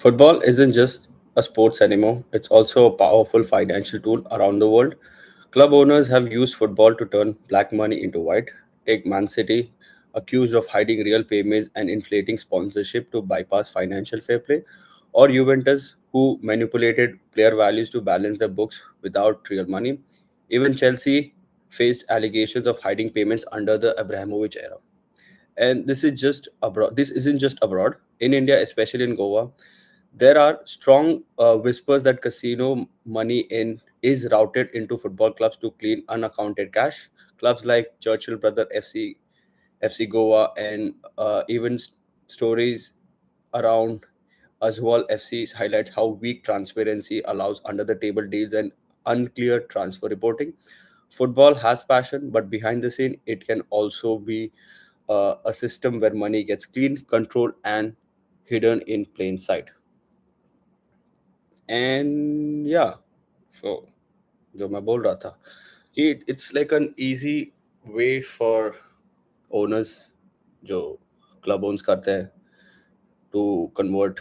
Football isn't just a sports anymore, it's also a powerful financial tool around the world. Club owners have used football to turn black money into white. Take Man City, accused of hiding real payments and inflating sponsorship to bypass financial fair play, or Juventus, who manipulated player values to balance their books without real money. Even Chelsea faced allegations of hiding payments under the Abramovich era. And this isn't just abroad. In India, especially in Goa, there are strong whispers that casino money in is routed into football clubs to clean unaccounted cash. Clubs like Churchill Brother FC Goa, and even stories around Aswal FC highlights how weak transparency allows under the table deals and unclear transfer reporting. Football has passion, but behind the scene, it can also be a system where money gets cleaned, controlled, and hidden in plain sight. And yeah, so जो मैं बोल रहा था कि it's like an easy way for owners जो club owns करते हैं to convert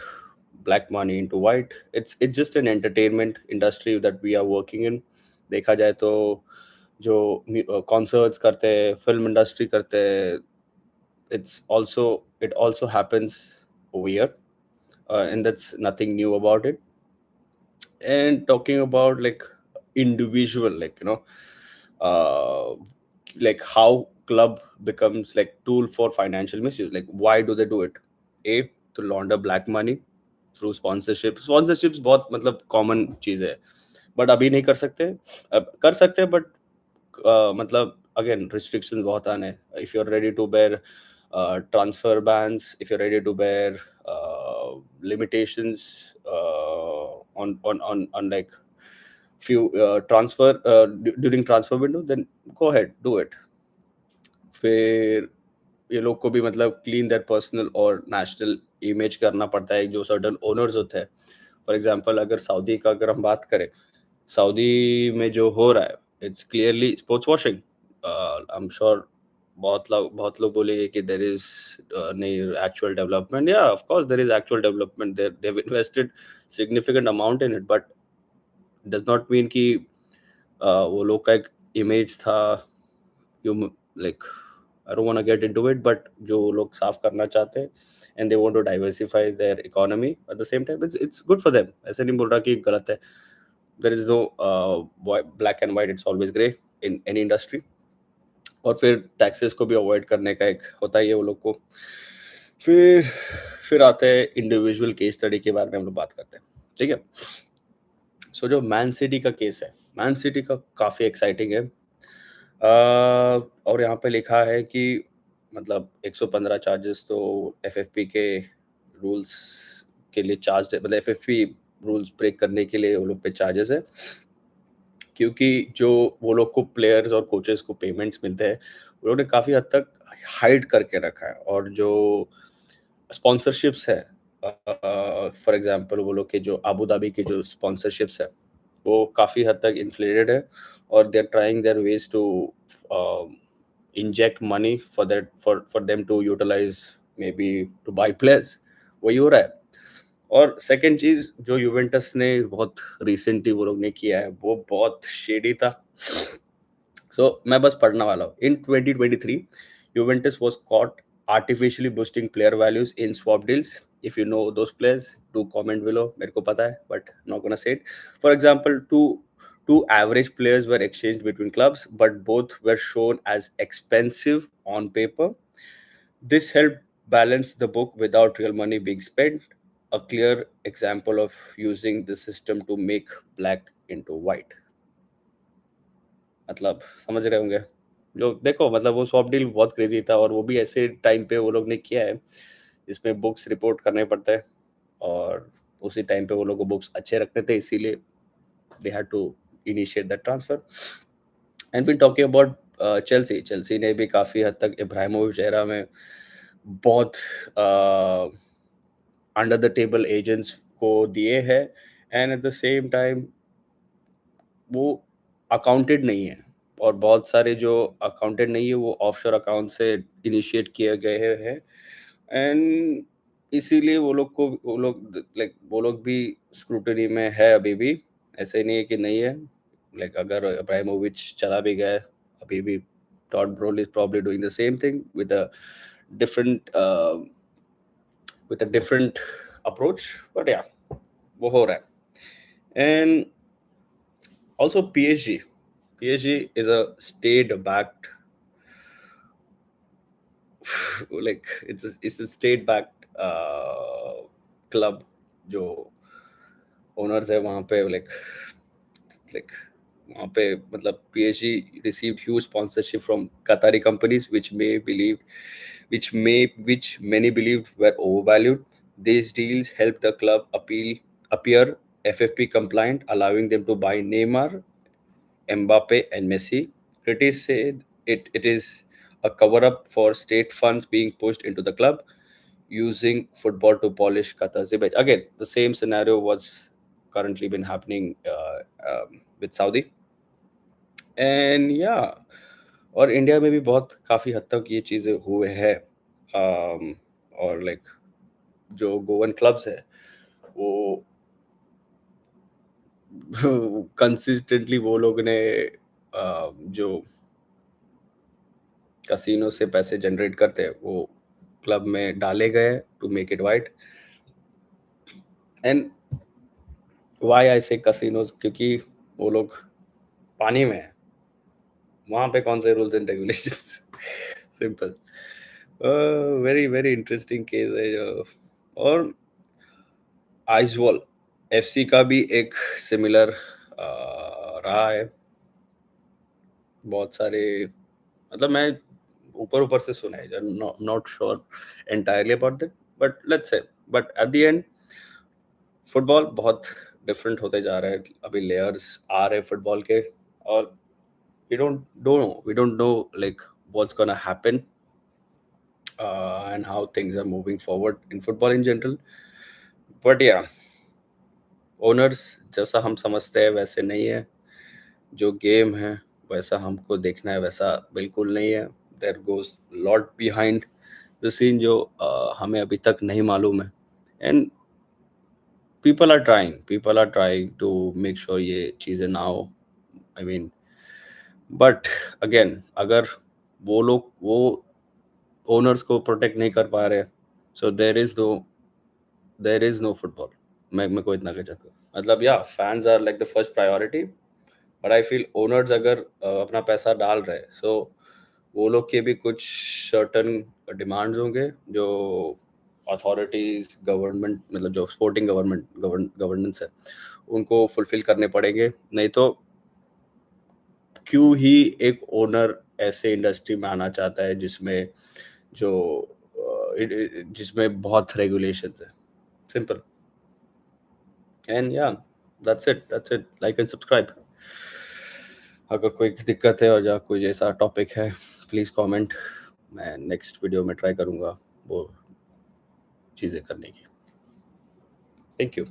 black money into white. It's just an entertainment industry that we are working in. देखा जाए तो जो concerts करते हैं, film industry करते हैं, it also happens over here, and that's nothing new about it. And talking about like individual, uh like how club becomes like tool for financial misuse. Like why do they do it? A, to launder black money through sponsorships बहुत मतलब common चीज है, but अभी नहीं कर सकते. अब कर सकते हैं, बट मतलब अगेन रिस्ट्रिक्शंस बहुत आने. If you are ready to bear transfer bans, if you're ready to bear limitations on like few during transfer window, then go ahead, do it. फिर ये लोग को भी मतलब क्लीन देयर पर्सनल और नेशनल इमेज करना पड़ता है, जो सर्टन ओनर्स होते हैं. फॉर एग्जांपल अगर सऊदी का अगर हम बात करें, सऊदी में जो हो रहा है, it's clearly sports washing. I am sure बहुत लोग बोलेंगे कि देयर इज नहीं एक्चुअल डेवलपमेंट. या of course there is actual development, they have invested significant amount in it, but does not mean कि वो लोग का एक इमेज था. You like I don't want to get into it, but जो लोग साफ करना चाहते हैं and they want to diversify their economy at the same time, it's good for them. ऐसे नहीं बोल रहा कि गलत है. There is no black and white, it's always grey in any industry. और फिर टैक्सेस को भी अवॉइड करने का एक होता ही है वो लोग को. फिर फिर आते हैं इंडिविजुअल केस स्टडी के बारे में हम लोग बात करते हैं. ठीक है. सो जो मैन सिटी का केस है, मैन सिटी का काफ़ी एक्साइटिंग है. और यहाँ पे लिखा है कि मतलब 115 चार्जेस तो एफएफपी के रूल्स के लिए चार्ज, मतलब एफएफपी रूल्स ब्रेक करने के लिए वो लोग पे चार्जेस है, क्योंकि जो वो लोग को प्लेयर्स और कोचेस को पेमेंट्स मिलते हैं, वो लोग ने काफ़ी हद तक हाइड करके रखा है. और जो स्पॉन्सरशिप्स है, फॉर एग्जांपल वो लोग के जो अबू धाबी के जो स्पॉन्सरशिप्स है, वो काफ़ी हद तक इन्फ्लेटेड है. और they are trying their ways to inject money for that for them to utilise maybe to buy players. वही हो रहा है. और सेकंड चीज जो यूवेंटस ने बहुत रिसेंटली वो लोग ने किया है, वो बहुत शेडी था. मैं बस पढ़ने वाला हूँ. इन 2023 Juventus was cot artificially boosting player values in swap deals. If you know those players, do comment below. मेरे को पता है, but not gonna say it. For example, two average players were exchanged between clubs, but both were shown as expensive on paper. This helped balance the book without real money being spent. A clear example of using the system to make black into white. मतलब समझ रहे होंगे. जो देखो मतलब वो swap deal बहुत crazy था, और वो भी ऐसे टाइम पे वो लोग ने किया है जिसमें बुक्स रिपोर्ट करने पड़ते हैं, और उसी टाइम पे वो लोग को बुक्स अच्छे रखने थे, इसीलिए they had to initiate that transfer. And फिर टॉकिंग अबाउट चेल्सी ने भी काफ़ी हद तक इब्राहिमोविच एरा में बहुत अंडर द टेबल एजेंट्स को दिए हैं, and at the same time वो अकाउंटेड नहीं है. और बहुत सारे जो अकाउंटेड नहीं है वो ऑफशोर अकाउंट से इनिशिएट किए गए हैं. एंड इसीलिए वो लोग भी स्क्रूटनी में है अभी भी। ऐसे नहीं है कि नहीं है। लाइक अगर इब्राहिमोविच चला भी गया है, अभी भी Todd Boehly is probably doing the same thing different with a different approach, but या वो हो रहा है। And also PSG is a state backed, like it's a state backed club। जो ओनर्स है वहाँ पे लाइक वहाँ पे मतलब PSG received huge sponsorship from Qatari companies which many believed were overvalued. These deals helped the club appear FFP compliant, allowing them to buy Neymar, Mbappe, and Messi. Critics say it is a cover up for state funds being pushed into the club, using football to polish Qatar's image. Again, the same scenario was currently been happening with Saudi. And या और India में भी बहुत काफ़ी हद तक ये चीज़ें हुए हैं। और लाइक जो गोवन क्लब्स है वो कंसिस्टेंटली वो लोग ने जो कसिनो से पैसे जनरेट करते हैं वो क्लब में डाले गए to make it white. And why I say casinos, क्योंकि वो लोग पानी में है, वहाँ पे कौन से rules and regulations. Simple. Very very interesting case है और आइजवॉल एफसी का भी एक सिमिलर रहा है। बहुत सारे मतलब मैं ऊपर ऊपर से सुना है, not sure entirely about that, but let's say but at the end football बहुत डिफरेंट होते जा रहा है। अभी लेयर्स आ रहे फुटबॉल के और we don't know like what's gonna happen and how things are moving forward in football in general, but yeah, owners जैसा हम समझते हैं वैसे नहीं है। जो गेम है वैसा हमको देखना है वैसा बिल्कुल नहीं है। There goes lot behind the scene जो हमें अभी तक नहीं मालूम है। And people are trying to make sure ये चीज़ें ना हो। आई मीन बट अगेन अगर वो ओनर्स को प्रोटेक्ट नहीं कर पा रहे, so there is no football. मैं को इतना कह चाहता हूँ, मतलब या fans are like the first priority, but I feel owners अगर अपना पैसा डाल रहे, सो वो लोग के भी कुछ सर्टन डिमांड्स होंगे जो अथॉरिटीज गवर्नमेंट मतलब जो स्पोर्टिंग गवर्नेंस है उनको फुलफिल करने पड़ेंगे। नहीं तो क्यों ही एक ओनर ऐसे इंडस्ट्री में आना चाहता है जो जिसमें बहुत रेगुलेशंस है। सिंपल। एंड या that's it like and subscribe. अगर कोई दिक्कत है और या कोई ऐसा टॉपिक है प्लीज़ कमेंट, मैं नेक्स्ट वीडियो में ट्राई करूँगा वो चीज़ें करने की। Thank you.